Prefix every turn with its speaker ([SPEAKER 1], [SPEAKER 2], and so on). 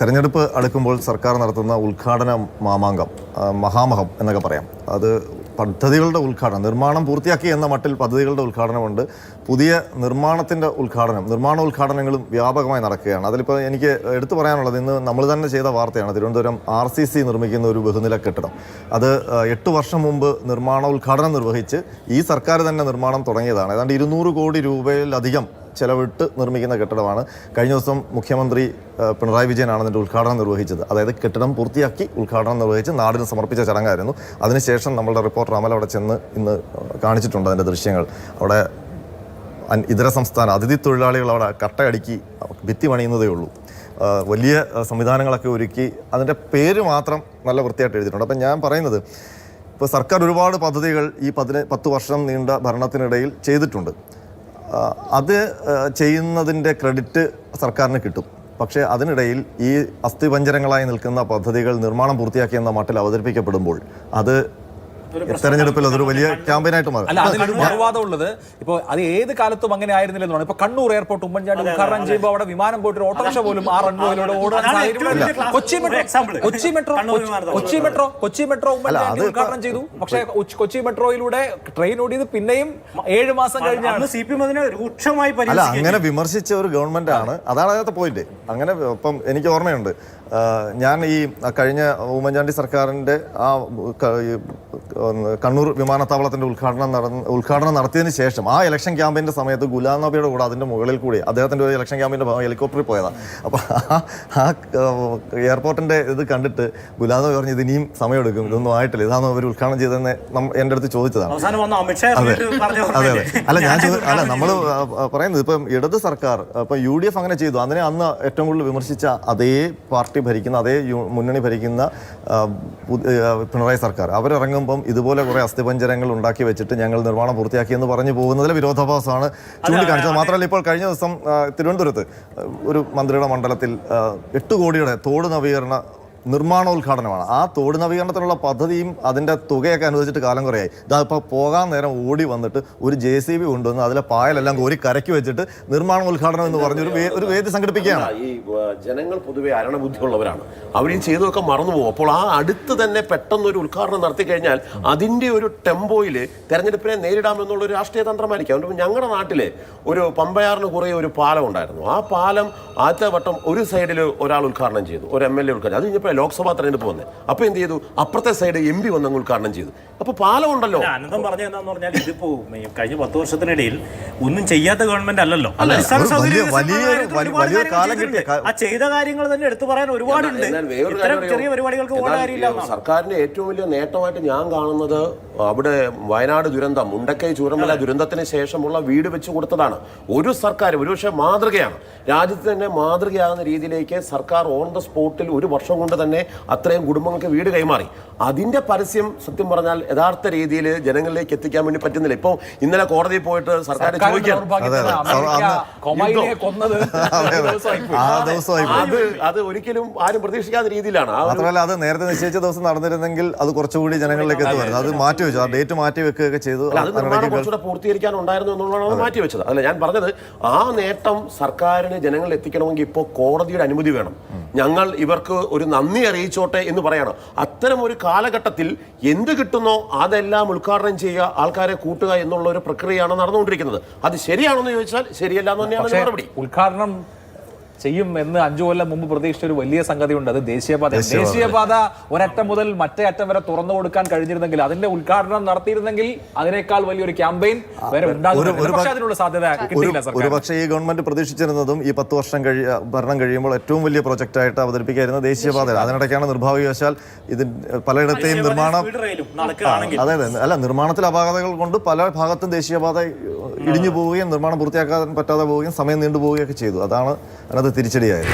[SPEAKER 1] തെരഞ്ഞെടുപ്പ് അടുക്കുമ്പോൾ സർക്കാർ നടത്തുന്ന ഉദ്ഘാടന മാമാങ്കം, മഹാമഹം എന്നൊക്കെ പറയാം. അത് പദ്ധതികളുടെ ഉദ്ഘാടനം, നിർമ്മാണം പൂർത്തിയാക്കി എന്ന മട്ടിൽ പദ്ധതികളുടെ ഉദ്ഘാടനമുണ്ട്. പുതിയ നിർമ്മാണത്തിൻ്റെ നിർമ്മാണ ഉദ്ഘാടനങ്ങളും വ്യാപകമായി നടക്കുകയാണ്. അതിലിപ്പോൾ എനിക്ക് എടുത്തു പറയാനുള്ളത്, ഇന്ന് നമ്മൾ തന്നെ ചെയ്ത വാർത്തയാണ്. തിരുവനന്തപുരം RCC നിർമ്മിക്കുന്ന ഒരു ബഹുനില കെട്ടിടം, അത് 8 വർഷം മുമ്പ് നിർമ്മാണ ഉദ്ഘാടനം നിർവഹിച്ച് ഈ സർക്കാർ തന്നെ നിർമ്മാണം തുടങ്ങിയതാണ്. ഏതാണ്ട് 200 കോടി രൂപയിലധികം ചെലവിട്ട് നിർമ്മിക്കുന്ന കെട്ടിടമാണ്. കഴിഞ്ഞ ദിവസം മുഖ്യമന്ത്രി പിണറായി വിജയനാണ് അതിൻ്റെ ഉദ്ഘാടനം നിർവഹിച്ചത്. അതായത് കെട്ടിടം പൂർത്തിയാക്കി ഉദ്ഘാടനം നിർവഹിച്ച് നാടിന് സമർപ്പിച്ച ചടങ്ങായിരുന്നു. അതിനുശേഷം നമ്മളുടെ റിപ്പോർട്ടർ അമൽ അവിടെ ചെന്ന് ഇന്ന് കാണിച്ചിട്ടുണ്ട് അതിൻ്റെ ദൃശ്യങ്ങൾ. അവിടെ ഇതര സംസ്ഥാന അതിഥി തൊഴിലാളികൾ അവിടെ കട്ടയടുക്കി ഭിത്തി പണിയുന്നതേ ഉള്ളൂ. വലിയ സംവിധാനങ്ങളൊക്കെ ഒരുക്കി അതിൻ്റെ പേര് മാത്രം നല്ല വൃത്തിയായിട്ട് എഴുതിയിട്ടുണ്ട്. അപ്പം ഞാൻ പറയുന്നത്, ഇപ്പോൾ സർക്കാർ ഒരുപാട് പദ്ധതികൾ ഈ 10 വർഷം നീണ്ട ഭരണത്തിനിടയിൽ ചെയ്തിട്ടുണ്ട്. അത് ചെയ്യുന്നതിൻ്റെ ക്രെഡിറ്റ് സർക്കാരിന് കിട്ടും. പക്ഷേ അതിനിടയിൽ ഈ അസ്ഥിപഞ്ജരങ്ങളായി നിൽക്കുന്ന പദ്ധതികൾ നിർമ്മാണം പൂർത്തിയാക്കിയെന്ന മട്ടിൽ അവതരിപ്പിക്കപ്പെടുമ്പോൾ അത് തെരഞ്ഞെടുപ്പിൽ അതൊരു വലിയ ക്യാമ്പയിനായിട്ട് മാറും.
[SPEAKER 2] അല്ല, അതിലൊരു മറുവാദം ഉള്ളത്, ഇപ്പോൾ അത് ഏത് കാലത്തും അങ്ങനെ ആയിരുന്നില്ലെന്നാണ്. ഇപ്പൊ കണ്ണൂർ എയർപോർട്ട് ഉമ്മൻചാണ്ടി ഉദ്ഘാടനം ചെയ്യുമ്പോൾ അവിടെ വിമാനം പോയിട്ട് ഓട്ടോറിക്ഷ പോലും ആ റൺവേയിലൂടെ ഓടാൻ സാഹചര്യം. കൊച്ചി മെട്രോ ഉമ്മൻചാണ്ടി ഉദ്ഘാടനം ചെയ്തു. പക്ഷേ കൊച്ചി മെട്രോയിലൂടെ ട്രെയിൻ ഓടിയത് പിന്നെയും 7 മാസം കഴിഞ്ഞാണ്.
[SPEAKER 3] CPM അതിനെ രൂക്ഷമായി
[SPEAKER 1] അല്ല, അങ്ങനെ വിമർശിച്ച ഒരു ഗവൺമെന്റ് ആണ്. അതാണ് അതിനകത്ത് പോയിന്റ്. അങ്ങനെ ഇപ്പം എനിക്ക് ഓർമ്മയുണ്ട്, ഞാൻ ഈ കഴിഞ്ഞ ഉമ്മൻചാണ്ടി സർക്കാരിൻ്റെ ആ കണ്ണൂർ വിമാനത്താവളത്തിൻ്റെ ഉദ്ഘാടനം നടത്തിയതിന് ശേഷം ആ ഇലക്ഷൻ ക്യാമ്പയിൻ്റെ സമയത്ത് ഗുലാം നബിയുടെ കൂടെ അതിൻ്റെ മുകളിൽ കൂടി അദ്ദേഹത്തിൻ്റെ ഒരു ഇലക്ഷൻ ക്യാമ്പയിൻ്റെ ഹെലികോപ്റ്ററിൽ പോയതാണ്. അപ്പോൾ ആ എയർപോർട്ടിൻ്റെ ഇത് കണ്ടിട്ട് ഗുലാം നബി പറഞ്ഞു, ഇത് ഇനിയും സമയമെടുക്കും, ഇതൊന്നും ആയിട്ടില്ല, ഇതാണ് അവർ ഉദ്ഘാടനം ചെയ്തതെന്ന് എൻ്റെ അടുത്ത് ചോദിച്ചതാണ്. അതെ. അല്ല നമ്മൾ പറയുന്നത്, ഇപ്പം ഇടത് സർക്കാർ, ഇപ്പം UDF അങ്ങനെ ചെയ്തു. അതിനെ അന്ന് ഏറ്റവും കൂടുതൽ വിമർശിച്ച അതേ പാർട്ടി ഭരിക്കുന്ന, അതേ മുന്നണി ഭരിക്കുന്ന പിണറായി സർക്കാർ, അവരിറങ്ങുമ്പം ഇതുപോലെ കുറേ അസ്ഥിപഞ്ജരങ്ങൾ ഉണ്ടാക്കി വെച്ചിട്ട് ഞങ്ങൾ നിർമ്മാണം പൂർത്തിയാക്കിയെന്ന് പറഞ്ഞു പോകുന്നതിൽ വിരോധാഭാസമാണ് ചൂണ്ടിക്കാണിച്ചത്. മാത്രമല്ല, ഇപ്പോൾ കഴിഞ്ഞ ദിവസം തിരുവനന്തപുരത്ത് ഒരു മന്ത്രിയുടെ മണ്ഡലത്തിൽ 8 കോടിയുടെ തോട് നവീകരണ നിർമ്മാണോദ്ഘാടനമാണ്. ആ തോട് നവീകരണത്തിനുള്ള പദ്ധതിയും അതിൻ്റെ തുകയൊക്കെ അനുവദിച്ചിട്ട് കാലം കുറയായി. ഇതാ ഇപ്പോൾ പോകാൻ നേരം ഓടി വന്നിട്ട് ഒരു JCB കൊണ്ടുവന്ന് അതിലെ പായലെല്ലാം കോരി കരക്കി വെച്ചിട്ട് നിർമ്മാണോദ്ഘാടനം എന്ന് പറഞ്ഞൊരു വേദി സംഘടിപ്പിക്കുകയാണ്.
[SPEAKER 4] ഈ ജനങ്ങൾ പൊതുവെ അരണബുദ്ധിയുള്ളവരാണ്, അവരും ചെയ്തൊക്കെ മറന്നു പോകും. അപ്പോൾ ആ അടുത്ത് തന്നെ പെട്ടെന്നൊരു ഉദ്ഘാടനം നടത്തി കഴിഞ്ഞാൽ അതിൻ്റെ ഒരു ടെമ്പോയിൽ തെരഞ്ഞെടുപ്പിനെ നേരിടാമെന്നുള്ളൊരു രാഷ്ട്രീയ തന്ത്രമായിരിക്കും. അതുകൊണ്ട് ഞങ്ങളുടെ നാട്ടിലെ ഒരു പമ്പയാറിന് കുറേ ഒരു പാലം ഉണ്ടായിരുന്നു. ആ പാലം ആദ്യത്തെ വട്ടം ഒരു സൈഡിൽ ഒരാൾ ഉദ്ഘാടനം ചെയ്തു, ഒരു MLA ഉദ്ഘാടനം. അത് കഴിഞ്ഞപ്പോൾ ലോക്സഭാ തെരഞ്ഞെടുപ്പ് വന്നത്. അപ്പോൾ എന്ത് ചെയ്തു, അപ്പുറത്തെ സൈഡ് MP വന്ന് ഉദ്ഘാടനം ചെയ്തു. അപ്പോൾ പാലം ഉണ്ടല്ലോ.
[SPEAKER 3] അനന്തം പറഞ്ഞ എന്താന്ന് പറഞ്ഞാൽ, ഇതിപ്പോ കഴിഞ്ഞ 10 വർഷത്തിനിടയിൽ ഒന്നും ചെയ്യാത്ത ഗവൺമെന്റ് അല്ലല്ലോ. ആ ചെയ്ത കാര്യങ്ങൾ തന്നെ എടുത്തു പറയാൻ ഒരുപാടുണ്ട്. ചെറിയ പരിപാടികൾക്ക്
[SPEAKER 4] സർക്കാരിന്റെ ഏറ്റവും വലിയ നേട്ടമായിട്ട് ഞാൻ കാണുന്നത്, അവിടെ വയനാട് ദുരന്തം, മുണ്ടക്കൈ ചൂരമല ദുരന്തത്തിന് ശേഷമുള്ള വീട് വെച്ച് കൊടുത്തതാണ്. ഒരു സർക്കാർ ഒരുപക്ഷെ മാതൃകയാണ്, രാജ്യത്ത് തന്നെ മാതൃകയാകുന്ന രീതിയിലേക്ക് സർക്കാർ ഓൺ ദ സ്പോട്ടിൽ 1 വർഷം കൊണ്ട് തന്നെ അത്രയും കുടുംബങ്ങൾക്ക് വീട് കൈമാറി. അതിന്റെ പരസ്യം സത്യം പറഞ്ഞാൽ യഥാർത്ഥ രീതിയിൽ ജനങ്ങളിലേക്ക് എത്തിക്കാൻ വേണ്ടി പറ്റുന്നില്ല. ഇപ്പോൾ ഇന്നലെ കോടതിയിൽ പോയിട്ട് സർക്കാർ അത് ഒരിക്കലും ആരും പ്രതീക്ഷിക്കാത്ത രീതിയിലാണ്.
[SPEAKER 1] മാത്രമല്ല, അത് നേരത്തെ നിശ്ചയിച്ച ദിവസം നടന്നിരുന്നെങ്കിൽ അത് കുറച്ചുകൂടി ജനങ്ങളിലേക്ക് എത്തുമായിരുന്നു. അത് മാറ്റിവെച്ചു, ആ ഡേറ്റ് മാറ്റി വെക്കുകയൊക്കെ ചെയ്തു.
[SPEAKER 4] അത് കുറച്ചുകൂടെ പൂർത്തീകരിക്കാൻ ഉണ്ടായിരുന്നു എന്നുള്ളതാണ് മാറ്റിവെച്ചത്. അല്ല, ഞാൻ പറഞ്ഞത്, ആ നേട്ടം സർക്കാരിന് ജനങ്ങളിൽ എത്തിക്കണമെങ്കിൽ ഇപ്പോൾ കോടതിയുടെ അനുമതി വേണം. ഞങ്ങൾ ഇവർക്ക് ഒരു നന്ദി അറിയിച്ചോട്ടെ എന്ന് പറയണം. അത്തരം ഒരു കാലഘട്ടത്തിൽ എന്ത് കിട്ടുന്നോ അതെല്ലാം ഉദ്ഘാടനം ചെയ്യുക, ആൾക്കാരെ കൂട്ടുക എന്നുള്ള ഒരു പ്രക്രിയയാണ് നടന്നുകൊണ്ടിരിക്കുന്നത്. അത് ശരിയാണെന്ന് ചോദിച്ചാൽ ശരിയല്ല എന്ന് തന്നെയാണ് മറുപടി.
[SPEAKER 2] ഉദ്ഘാടനം ചെയ്യും എന്ന് 5 കൊല്ലം മുമ്പ് പ്രതീക്ഷിച്ച ഒരു വലിയ സംഗതി ഉണ്ട്. അത് ദേശീയപാത ഒരറ്റം മുതൽ മറ്റേ അറ്റം വരെ തുറന്നു കൊടുക്കാൻ കഴിഞ്ഞിരുന്നെങ്കിൽ, അതിന്റെ ഉദ്ഘാടനം നടത്തിയിരുന്നെങ്കിൽ അതിനേക്കാൾ വലിയൊരു ക്യാമ്പയിൻ വരെ ഉണ്ടാകും. സാധ്യത കിട്ടിയില്ല.
[SPEAKER 1] ഒരുപക്ഷെ ഈ ഗവൺമെന്റ് പ്രതീക്ഷിച്ചിരുന്നതും ഈ 10 വർഷം ഭരണം കഴിയുമ്പോൾ ഏറ്റവും വലിയ പ്രോജക്റ്റ് ആയിട്ട് അവതരിപ്പിക്കായിരുന്നു ദേശീയപാത. അതിനിടയ്ക്കാണ് നിർഭാഗ്യവശാൽ പലയിടത്തെയും നിർമ്മാണത്തിൽ അപാകതകൾ കൊണ്ട് പല ഭാഗത്തും ദേശീയപാത ഇടിഞ്ഞു പോവുകയും നിർമ്മാണം പൂർത്തിയാക്കാൻ പറ്റാതെ പോവുകയും സമയം നീണ്ടുപോവുകയൊക്കെ ചെയ്തു. അതാണ് അതിനകത്ത് തിരിച്ചടിയായത്.